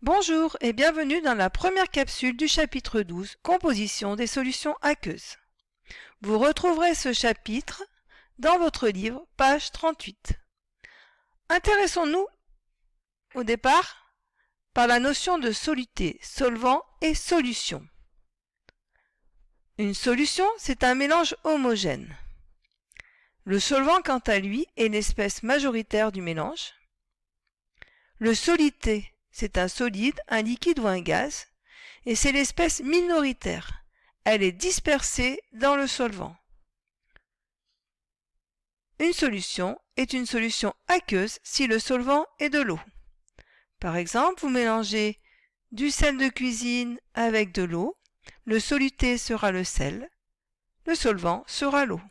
Bonjour et bienvenue dans la première capsule du chapitre 12, Composition des solutions aqueuses. Vous retrouverez ce chapitre dans votre livre, page 38. Intéressons-nous au départ par la notion de soluté, solvant et solution. Une solution, c'est un mélange homogène. Le solvant, quant à lui, est l'espèce majoritaire du mélange. Le soluté, c'est un solide, un liquide ou un gaz, et c'est l'espèce minoritaire. Elle est dispersée dans le solvant. Une solution est une solution aqueuse si le solvant est de l'eau. Par exemple, vous mélangez du sel de cuisine avec de l'eau, le soluté sera le sel, le solvant sera l'eau.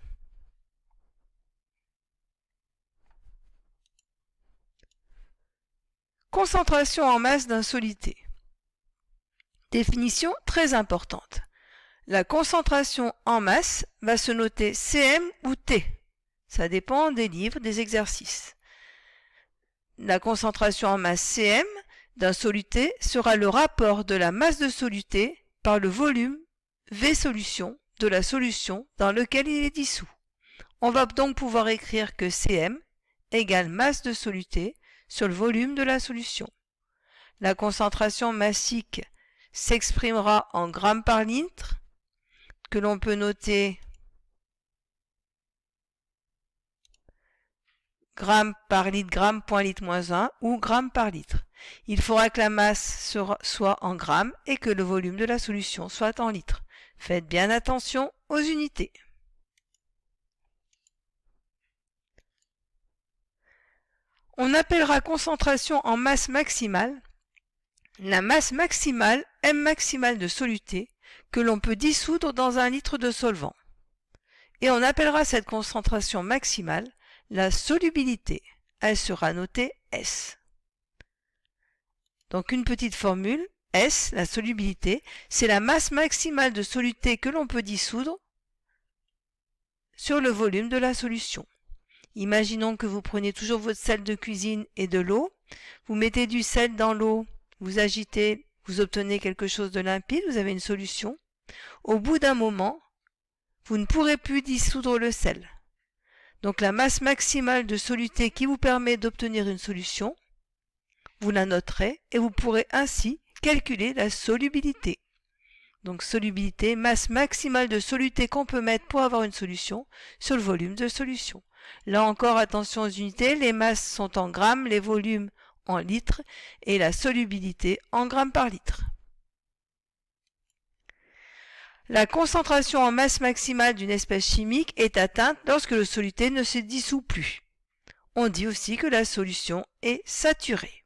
Concentration en masse d'un soluté. Définition très importante. La concentration en masse va se noter Cm ou T. Ça dépend des livres, des exercices. La concentration en masse Cm d'un soluté sera le rapport de la masse de soluté par le volume V solution de la solution dans lequel il est dissous. On va donc pouvoir écrire que Cm égale masse de soluté sur le volume de la solution. La concentration massique s'exprimera en grammes par litre, que l'on peut noter grammes par litre, grammes point litre moins 1 ou grammes par litre. Il faudra que la masse soit en grammes et que le volume de la solution soit en litres. Faites bien attention aux unités. On appellera concentration en masse maximale la masse maximale M maximale de soluté que l'on peut dissoudre dans un litre de solvant. Et on appellera cette concentration maximale la solubilité. Elle sera notée S. Donc une petite formule, S, la solubilité, c'est la masse maximale de soluté que l'on peut dissoudre sur le volume de la solution. Imaginons que vous preniez toujours votre sel de cuisine et de l'eau, vous mettez du sel dans l'eau, vous agitez, vous obtenez quelque chose de limpide, vous avez une solution. Au bout d'un moment, vous ne pourrez plus dissoudre le sel. Donc la masse maximale de soluté qui vous permet d'obtenir une solution, vous la noterez et vous pourrez ainsi calculer la solubilité. Donc solubilité, masse maximale de soluté qu'on peut mettre pour avoir une solution sur le volume de solution. Là encore, attention aux unités, les masses sont en grammes, les volumes en litres et la solubilité en grammes par litre. La concentration en masse maximale d'une espèce chimique est atteinte lorsque le soluté ne se dissout plus. On dit aussi que la solution est saturée.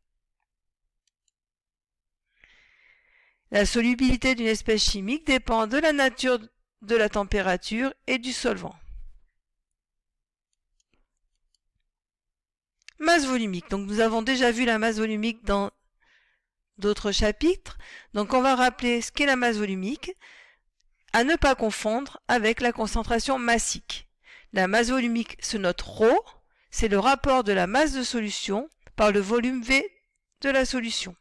La solubilité d'une espèce chimique dépend de la nature de la température et du solvant. Masse volumique. Donc nous avons déjà vu la masse volumique dans d'autres chapitres. Donc on va rappeler ce qu'est la masse volumique, à ne pas confondre avec la concentration massique. La masse volumique se note ρ, c'est le rapport de la masse de solution par le volume V de la solution.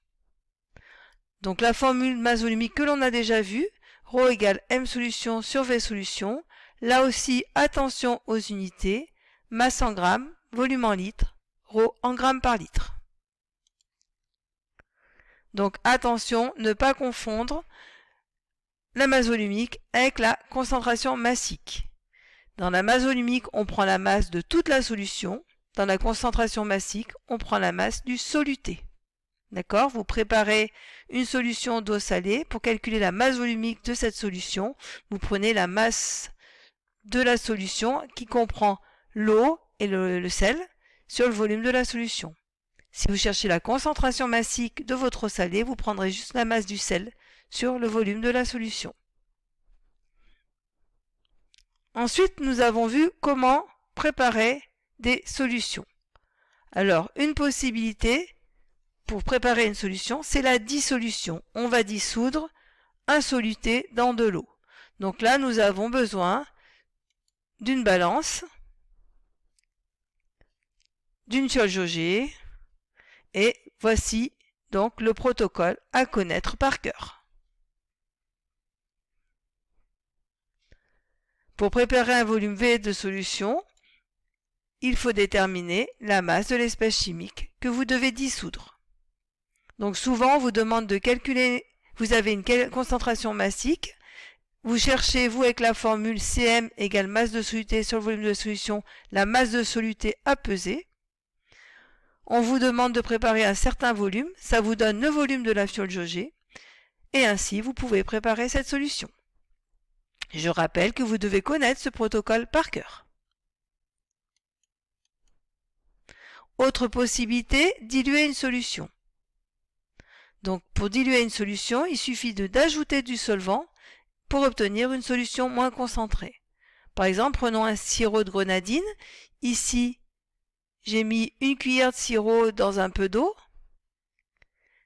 Donc la formule masse volumique que l'on a déjà vue, ρ égale M solution sur V solution. Là aussi, attention aux unités, masse en grammes, volume en litres, ρ en grammes par litre. Donc attention, ne pas confondre la masse volumique avec la concentration massique. Dans la masse volumique, on prend la masse de toute la solution. Dans la concentration massique, on prend la masse du soluté. D'accord? Vous préparez une solution d'eau salée. Pour calculer la masse volumique de cette solution, vous prenez la masse de la solution qui comprend l'eau et le sel sur le volume de la solution. Si vous cherchez la concentration massique de votre eau salée, vous prendrez juste la masse du sel sur le volume de la solution. Ensuite, nous avons vu comment préparer des solutions. Alors, une possibilité pour préparer une solution, c'est la dissolution. On va dissoudre un soluté dans de l'eau. Donc là, nous avons besoin d'une balance, d'une fiole jaugée, et voici donc le protocole à connaître par cœur. Pour préparer un volume V de solution, il faut déterminer la masse de l'espèce chimique que vous devez dissoudre. Donc souvent, on vous demande de calculer, vous avez une concentration massique, vous cherchez, vous, avec la formule Cm égale masse de soluté sur le volume de solution, la masse de soluté à peser. On vous demande de préparer un certain volume, ça vous donne le volume de la fiole jaugée, et ainsi vous pouvez préparer cette solution. Je rappelle que vous devez connaître ce protocole par cœur. Autre possibilité, diluer une solution. Donc pour diluer une solution, il suffit d'ajouter du solvant pour obtenir une solution moins concentrée. Par exemple, prenons un sirop de grenadine. Ici, j'ai mis une cuillère de sirop dans un peu d'eau.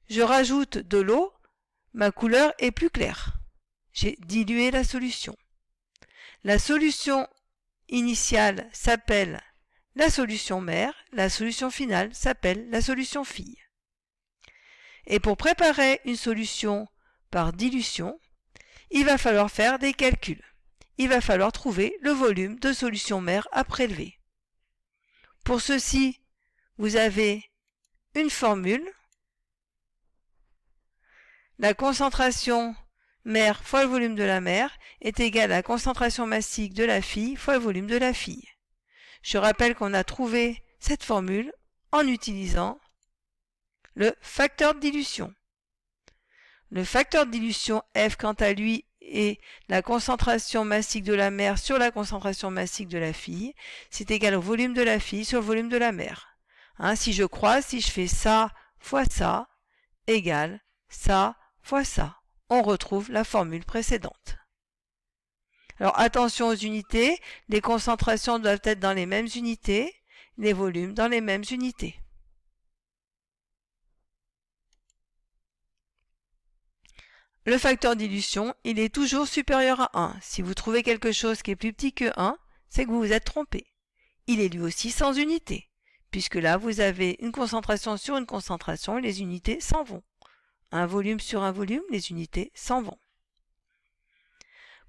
Je rajoute de l'eau, ma couleur est plus claire. J'ai dilué la solution. La solution initiale s'appelle la solution mère, la solution finale s'appelle la solution fille. Et pour préparer une solution par dilution, il va falloir faire des calculs. Il va falloir trouver le volume de solution mère à prélever. Pour ceci, vous avez une formule. La concentration mère fois le volume de la mère est égale à la concentration massique de la fille fois le volume de la fille. Je rappelle qu'on a trouvé cette formule en utilisant le facteur de dilution. Le facteur de dilution F, quant à lui, est la concentration massique de la mère sur la concentration massique de la fille. C'est égal au volume de la fille sur le volume de la mère. Si je croise, si je fais ça fois ça, égale ça fois ça. On retrouve la formule précédente. Alors attention aux unités, les concentrations doivent être dans les mêmes unités, les volumes dans les mêmes unités. Le facteur dilution, il est toujours supérieur à 1. Si vous trouvez quelque chose qui est plus petit que 1, c'est que vous vous êtes trompé. Il est lui aussi sans unité, puisque là vous avez une concentration sur une concentration et les unités s'en vont. Un volume sur un volume, les unités s'en vont.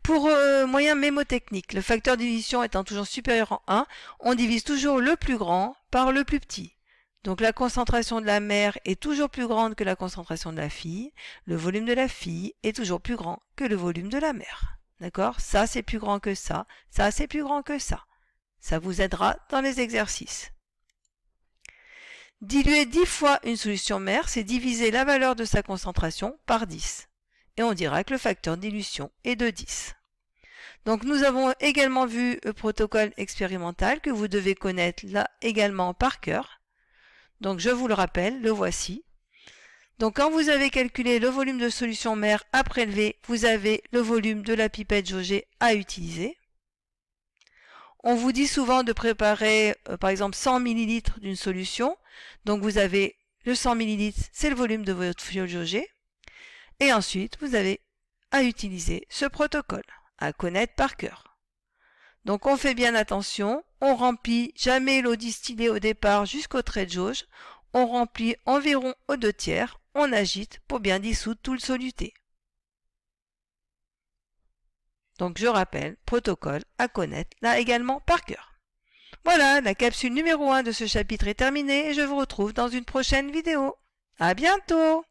Pour moyen mémotechnique, le facteur de dilution étant toujours supérieur à 1, on divise toujours le plus grand par le plus petit. Donc la concentration de la mère est toujours plus grande que la concentration de la fille. Le volume de la fille est toujours plus grand que le volume de la mère. D'accord? Ça c'est plus grand que ça c'est plus grand que ça. Ça vous aidera dans les exercices. Diluer 10 fois une solution mère, c'est diviser la valeur de sa concentration par 10. Et on dira que le facteur de dilution est de 10. Donc nous avons également vu le protocole expérimental que vous devez connaître là également par cœur. Donc je vous le rappelle, le voici. Donc quand vous avez calculé le volume de solution mère à prélever, vous avez le volume de la pipette jaugée à utiliser. On vous dit souvent de préparer par exemple 100 ml d'une solution. Donc vous avez le 100 ml, c'est le volume de votre fiole jaugée. Et ensuite, vous avez à utiliser ce protocole, à connaître par cœur. Donc on fait bien attention, on remplit jamais l'eau distillée au départ jusqu'au trait de jauge, on remplit environ aux 2/3, on agite pour bien dissoudre tout le soluté. Donc je rappelle, protocole à connaître là également par cœur. Voilà, la capsule numéro 1 de ce chapitre est terminée et je vous retrouve dans une prochaine vidéo. À bientôt!